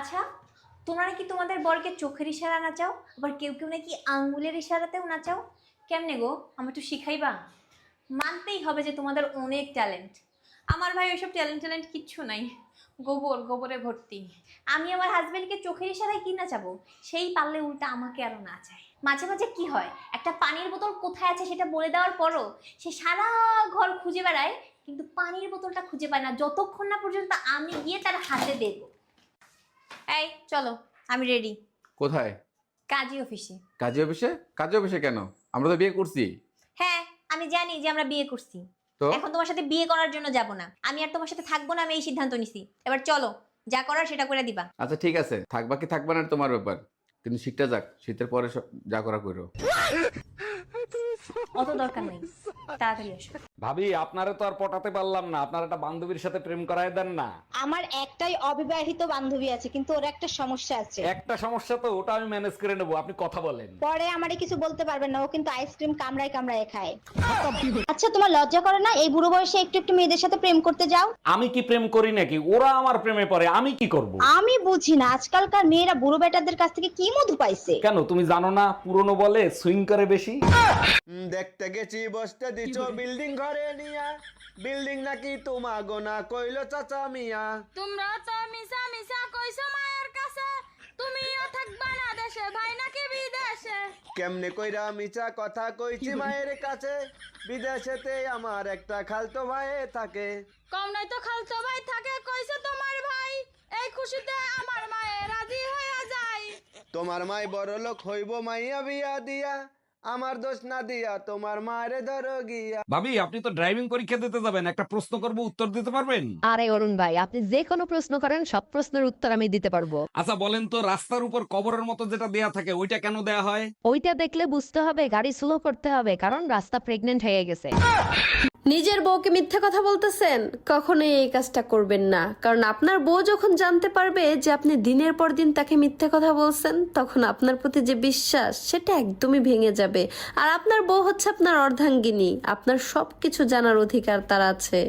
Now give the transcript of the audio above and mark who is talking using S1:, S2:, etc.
S1: আচ্ছা, তোমরা নাকি তোমাদের বরকে চোখের ইশারা নাচাও, আবার কেউ কেউ নাকি আঙ্গুলের ইশারাতেও নাচাও। কেমনে গো, আমার একটু শিখাইবা? মানতেই হবে যে তোমাদের অনেক ট্যালেন্ট। আমার ভাই ওইসব ট্যালেন্ট কিচ্ছু নাই, গোবরে ভর্তি। আমি আমার হাজবেন্ডকে চোখের ইশারায় কি নাচাবো, সেই পারলে উল্টা আমাকে আরো নাচায়। মাঝে মাঝে কি হয়, একটা পানির বোতল কোথায় আছে সেটা বলে দেওয়ার পরও সে সারা ঘর খুঁজে বেড়ায়, কিন্তু পানির বোতলটা খুঁজে পায় না যতক্ষণ না পর্যন্ত আমি গিয়ে তার হাতে দেবো। এই চলো, আমি রেডি।
S2: কোথায়?
S1: কাজী অফিসে।
S2: কাজী অফিসে? কাজী অফিসে কেন? আমরা তো বিয়ে করছি।
S1: হ্যাঁ, আমি জানি যে আমরা বিয়ে করছি,
S2: তো
S1: এখন তোমার সাথে বিয়ে করার জন্য যাব না, আমি আর তোমার সাথে থাকবো না, আমি এই সিদ্ধান্ত নিছি। এবার চলো, যা করার সেটা করে দিবা।
S2: আচ্ছা ঠিক আছে, থাকবা কি থাকবা না তোমার ব্যাপার, কিন্তু শীতটা যাক, শীতের পরে যা করা করো।
S1: অত দরকার নেই, তাড়াতাড়ি আসো।
S3: ভাবি, আপনারে তো আর পটাতে পারলাম না, আপনার একটা বান্ধবীর সাথে প্রেম করায় দেন না।
S4: আমার একটাই অবিবাহিত বান্ধবী আছে, কিন্তু ওর একটা সমস্যা আছে।
S3: একটা সমস্যা তো, ওটা আমি ম্যানেজ করে নেবো, আপনি কথা বলেন।
S4: পরে আমারে কিছু বলতে পারবেন না, ও কিন্তু আইসক্রিম কামড়ায় কামড়ায় খায়। আচ্ছা, তোমার লজ্জা করে না এই বুড়ো বয়সে একটু একটু মেয়েদের সাথে প্রেম করতে যাও?
S3: আমি কি প্রেম করি নাকি? ওরা আমার প্রেমে পড়ে, আমি কি করব?
S4: আমি বুঝি না আজকালকার মেয়েরা বুড়ো বেটাদের কাছ থেকে কি মধু পাইছে।
S3: কেন, তুমি জানো না পুরনো বলে সুইং করে বেশি?
S5: দেখতে গেছি বসতে দিছ বিল্ডিং ঘরে নিয়া, বিল্ডিং নাকি তোমা গোনা কইলো চাচা মিয়া।
S6: তোমরা তো মিশা মিশা কইছো মায়ের কাছে, তুমিও থাকবা না দেশে, ভাই নাকি বিদেশে।
S5: কেমনে কইরা মিছা কথা কইছি মায়ের কাছে, বিদেশেতে আমার একটা খালতো ভাই থাকে।
S6: কম নাই তো খালতো ভাই থাকে, কইছো তোমার ভাই, এই খুশিতে আমার মায়ে রাজি হয়ে যায়।
S5: তোমার মাই বড় লোক হইব মাইয়া বিয়া দিয়া, আমার দোষ না দিয়া তোমার মারে ধরো গিয়া।
S3: ভাবি, আপনি তো ড্রাইভিং পরীক্ষা দিতে যাবেন, একটা প্রশ্ন করব, উত্তর দিতে পারবেন?
S7: আরে অরুণ ভাই, আপনি যে কোনো প্রশ্ন করেন, সব প্রশ্নের উত্তর আমি দিতে পারবো।
S3: আচ্ছা বলেন তো, রাস্তার উপর কবরের মতো যেটা দেয়া থাকে ওইটা কেন দেয়া হয়?
S7: ওইটা দেখলে বুঝতে হবে গাড়ি স্লো করতে হবে, কারণ রাস্তা প্রেগনেন্ট হয়ে গেছে।
S8: নিজের বউকে মিথ্যা কথা বলতেছেন, কখনোই এই কাজটা করবেন না, কারণ আপনার বউ যখন জানতে পারবে যে আপনি দিনের পর দিন তাকে মিথ্যা কথা বলছেন, তখন আপনার প্রতি যে বিশ্বাস সেটা একদমই ভেঙে যাবে। আর আপনার বউ হচ্ছে আপনার অর্ধাঙ্গিনী, আপনার সবকিছু জানার অধিকার তার আছে।